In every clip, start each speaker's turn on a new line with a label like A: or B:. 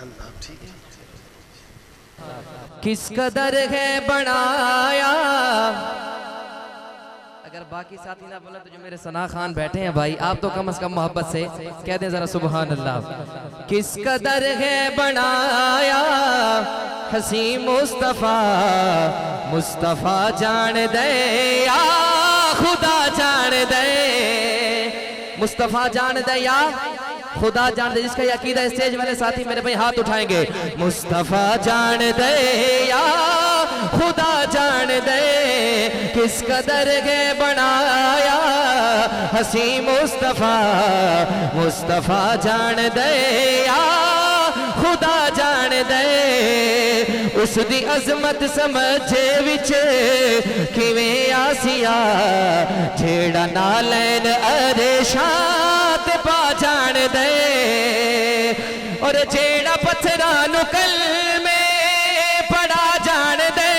A: आप ठीक है?
B: किस कदर है बनाया। अगर बाकी साथी ना बोले तो जो मेरे सना खान बैठे हैं भाई, आप तो कम से कम मोहब्बत से कह दें जरा सुभान अल्लाह। किस कदर है बनाया हसी मुस्तफा, मुस्तफा जान दे या खुदा जान दे, मुस्तफा जान दे या खुदा जान दे। जिसका यकीदा स्टेज वाले साथी मेरे भाई हाथ उठाएंगे। मुस्तफा जान दे या खुदा जान दे, किस कदर है बनाया हसी मुस्तफा, मुस्तफा जान दे या खुदा जान दे। उस दी अजमत समझे विच किवें आसिया, जेड़ा नालैन अरेशात पा जान दे, और जेड़ा पत्थरां नूं कलमे पढ़ा जान दे।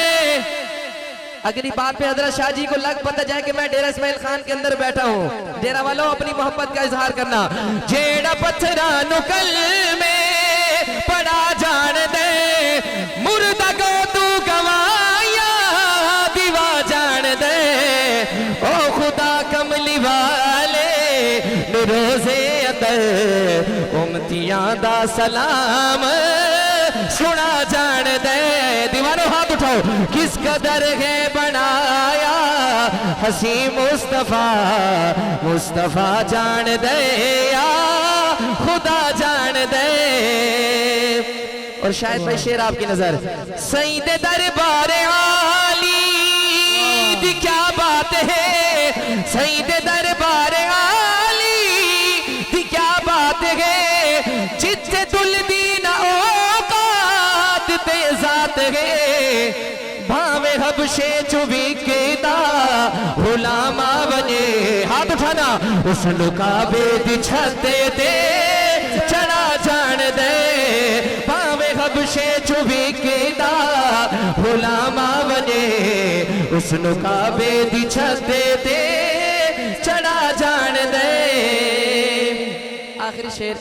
B: अगली बात पे हजरत शाह जी को लग पता जाए कि मैं डेरा इस्माइल खान के अंदर बैठा हूँ। डेरा वालों अपनी मोहब्बत का इजहार करना। जेड़ा पत्थरां नूं कलमे पढ़ा जान दे, मुर्दा को तू गवाया दीवा जान दे। ओ खुदा कमली वाले रोजे अतर उम्मतियां दा सलाम सुना जान दे। दीवारों हाथ उठाओ। किस कदर है बनाया हसी मुस्तफा, मुस्तफा जान दे या खुदा जान दे। और शायद भाई शेर आपकी नजर। सईद दरबार आली दी क्या बात है, सईद दरबार आली दी क्या बात है, जिथे दुल दी ना औकात ते जात है। भावे हबशे चुबी केदा गुलामा बने, हाथ उठाना। उस लुकाबे दी छते दे चढ़ा जान दे, भावे हबशे चुबी केदा गुलामा बने, उस लुकाबे दी छते दे चढ़ा जान दे। आखिरी शेर